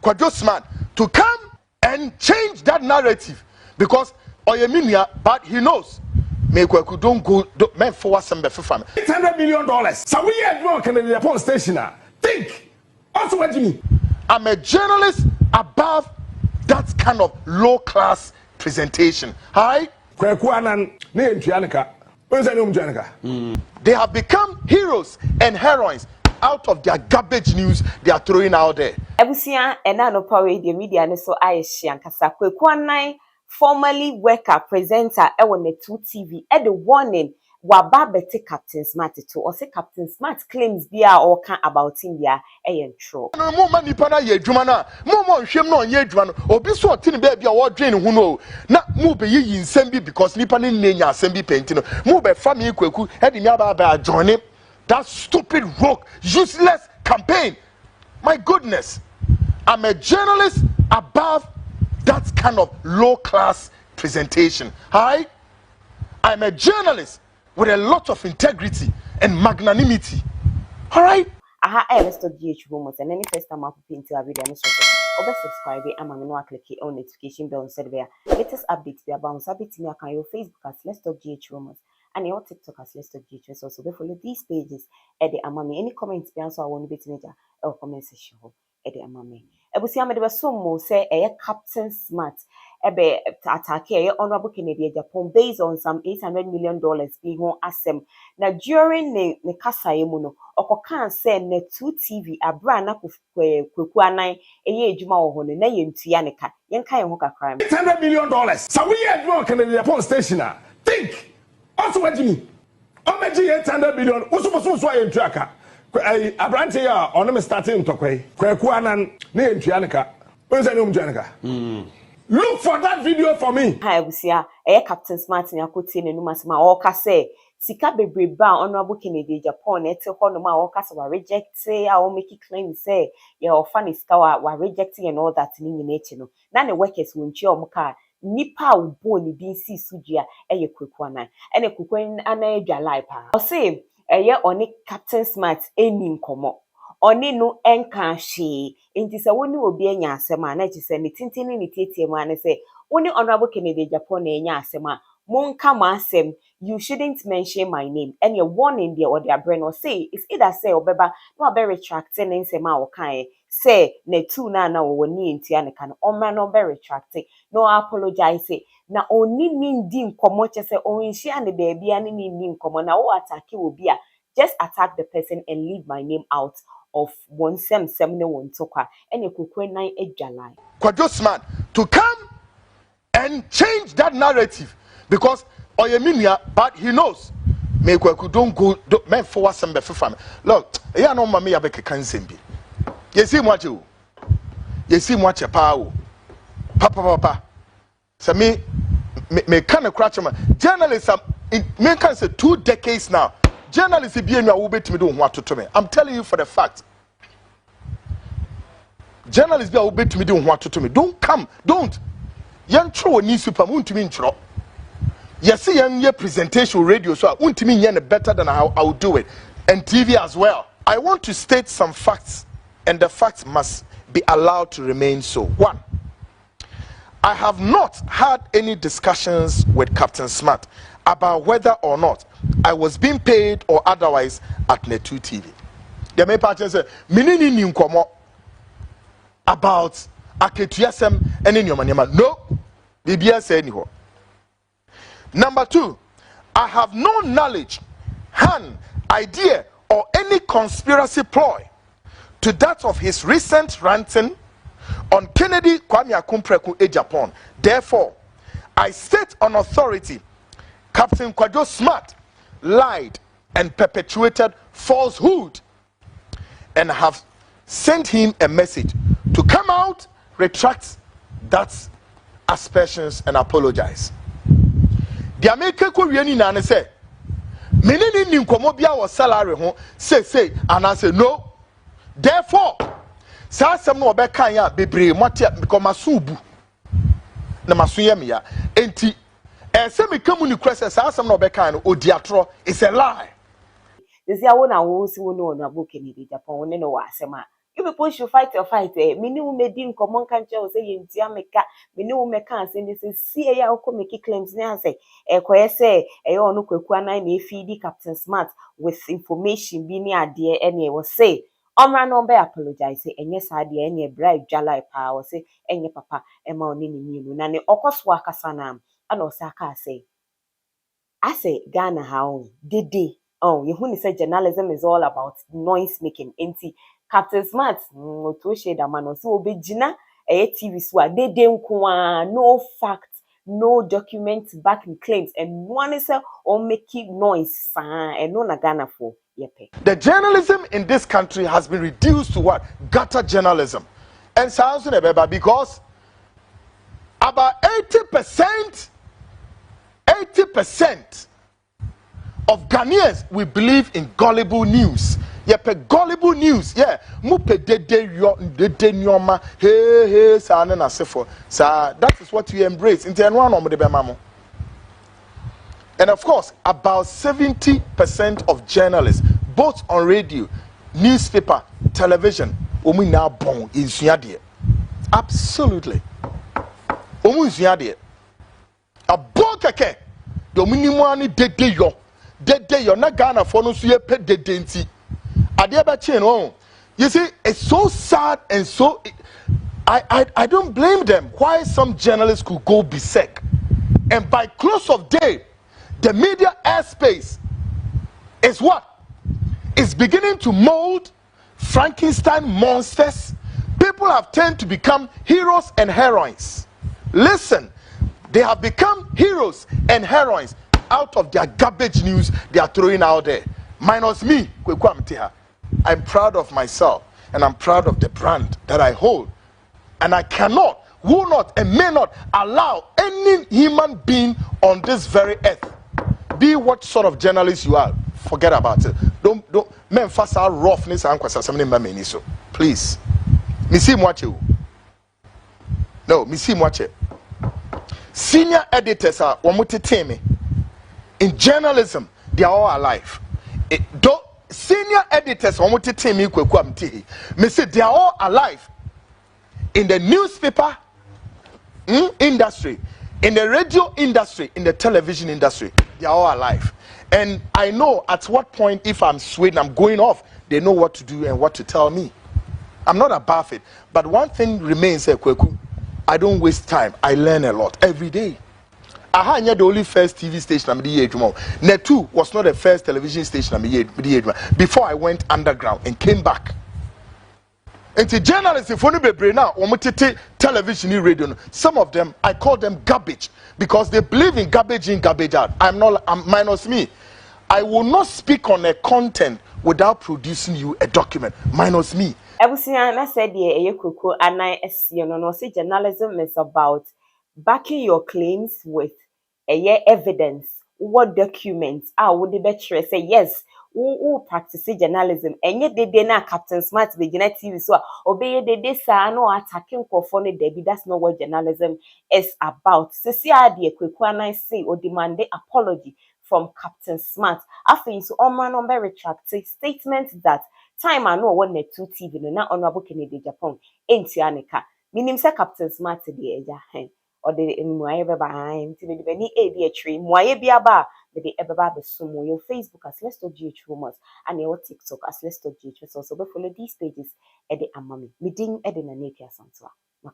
Kwaku smart to come and change that narrative because Oyeminia, but he knows. Me Kwaku don't go men for some $800 million. So we had work in the Agyapon station. Think. Also what do you mean? I'm a journalist above that kind of low class presentation. Hi? Kwaku Annan ne Ntuaneka. Where's any Ntuaneka? They have become heroes and heroines out of their garbage news they are throwing out there. Ebusia ena no power radio media ne so ayehye ankasa Kwaku Annan formerly worker presenter e won 2 TV e the warning waba bete Captain Smart to or say Captain Smart claims bia or can about him bia e true. No mo mani pa na ye adwuma na mo nhwem na onye adwuma no obi so otini ba bia wo dwen hu no na mo be yi nsem bi because nipa ne nenya asem bi penti no mo be fa me Kwaku e de me aba join him that stupid rogue useless campaign. My goodness, I'm a journalist above that kind of low class presentation. Hi, I'm a journalist with a lot of integrity and magnanimity. All right. Aha, let's talk GH rumors and any first time I put into a video, or subscribe and I'm going to click on notification bell instead there. Latest updates be about updates me on your Facebook as Let's Talk GH rumors and your TikTok as Let's Talk GH. Also, we follow these pages at the Amami. Any comments be answer I want to be major or comment section at the Amami. Ebusia me there was some more say Captain Smart. Ebe attack Hon.Kennedy Agyapon based on some $800 million being on asem. Now during the kasa yemuno, okokan say ne 2 TV abra na Kwaku Annan eye adwuma wo ho ne na yentua ne ka. Yenka yen ho kakra. $800 million. So we had work in the Agyapon station. Think. Also what do you mean? Omeji $800 million. Usupo so yentuaka. Abrante ya onome starting to Kwaku Annan ne yentuaneka. Where's any Ntuaneka? Look for that video for me. Hi, Ebusia. Captain Smart ni akoti ne numasema o ka say sika bebre ba Hon.Kennedy Agyapon ete hono ma o ka say wa reject say o make claim say ye ofan sika wa rejecting and all that ni nyina echi no. Na ne workers wonchi o muka nipa ubo ni bi nsi sudua eye Kwaku Annan. Ene Kwaku Annan adwalai pa. O say oni Captain Smart eni nkomo. Oni no enka hwe enti se woni obi anya asem a na chise ne tintini ne tietie ma ne se woni Hon.Kennedy Agyapon na anya asem a monka ma asem you shouldn't mention my name and your warning there or their brain or say it's either say obeba no be retract ne nsem a wo kan say na tu na woni entia ne kan omra no be retract no apologize na oni ndi nkomo chese onhia ne baabi ani ndi nkomo na wo attack obi a just attack the person and leave my name out of 177 tokwa and Kwaku Annan adwalai. Kwaku smart to come and change that narrative because Oyeminia, but he knows. Me Kwaku don't go men for some $800. Look, ya no mama ya beke kansembi. Yesi mwache. Yesi mwache pa. Papa. So me kind of crutch man. Journalists me can say 2 decades now. Journalists be enu wo betimi do ho atoto me. I'm telling you for the fact. Journalists be wo betimi do ho atoto me. Don't. Yan tro ni super untimi ntro. Yes, yan presentation radio so untimi yen better than how I will do it. And TV as well. I want to state some facts and the facts must be allowed to remain so. 1. I have not had any discussions with Captain Smart about whether or not I was being paid or otherwise at Net2 TV. The main party say, "Minini ni nkomo about aketuyasem and in your money." No, BBS say anyhow. Number 2, I have no knowledge, idea, or any conspiracy ploy to that of his recent ranting on Kennedy Agyapon. Therefore, I state on authority, Captain Kwaku Smart lied and perpetuated falsehood and have sent him a message to come out, retract that aspersions and apologize. The American Korean in say, "Menini ni nkomo bia wo salary ho say and I say no. Therefore, sa asem no obeka ya bebre motia because masubu na masuye me ya enti say me kamu ni krese sa asem no obeka no odiatro is a lie." This ya wona wo si wo no Hon.Kennedy Agyapon ne no wa asem a you people should fight your fight. Mini made in common country or say in Tiameka, mini meka say this is see ya oko make claims na say say no kwekwana na feed Captain Smart with information bi ni ade ene was say Omra no be apologize say enye sade enye bribe jala pa or say enye papa ema oni ni nu na ne okoswo akasa na ana osaka say I say Ghana how did oh you who say journalism is all about noise making enti Captain Smart to shade a man so obejina TV so dede nko no fact no document backing claims and one is or making noise and no na Ghana for yepe. The journalism in this country has been reduced to what? Gutter journalism. And sounds in a because about 80% of Ghanaians we believe in gullible news. Yepe gullible news, yeah. Mupe de nyoma, hey, sa na sefo. Sa that is what we embrace. And of course, about 70% of journalists, both on radio, newspaper, television, omu na bon insuade. Absolutely. Omu insuade. A bon keke. Dominimu ani dede yo na Ghana for no so ye pe dede nti. Ade ba che no. You see, it's so sad and so I don't blame them why some journalists could go berserk. And by close of day, the media airspace is what? It's beginning to mold Frankenstein monsters. People have tended to become heroes and heroines. Listen, they have become heroes and heroines out of their garbage news they are throwing out there. Minus me, Kwaku Amteha. I'm proud of myself and I'm proud of the brand that I hold. And I cannot, will not, and may not allow any human being on this very earth, be what sort of journalist you are, forget about it. Don't men fast our roughness and something so. Please. Me see watch you. No, me see watch it. Senior editors are me. In journalism, they are all alive. Senior editors me Kwaku Amteha. Me say they are all alive. In the newspaper industry, in the radio industry, in the television industry, they are all alive. And I know at what point, if I'm swayed, I'm going off, they know what to do and what to tell me. I'm not above it. But one thing remains, Kwaku, I don't waste time. I learn a lot every day. Aha, the only first TV station I'm the Netu was not the first television station I'm the before I went underground and came back. And the journalists, if only be now, television, radio, some of them, I call them garbage because they believe in garbage in, garbage out. I'm minus me. I will not speak on a content without producing you a document. Minus me. Ebusiana said the Kwaku Annan no say journalism is about backing your claims with evidence. What documents would the better say yes? Who practice journalism? And yet they na Captain Smart the TV so obey de sa no attacking for Debbie. That's not what journalism is about. So see the Kwaku Annan say or demand the apology from Captain Smart. After so Omra no Retract statement that time I know what net 2 TV no na Hon.Kennedy Agyapon enti aneka. Minim say Captain Smart the eja hen. Or the mwaye beba haim ti be ni edi atri mwaye bia ba the ebeba be sumo your Facebook as Let's Talk GH Rumors and your TikTok as Let's Talk GH. So be follow these pages e de amami. Mi din e de na nepia santoa.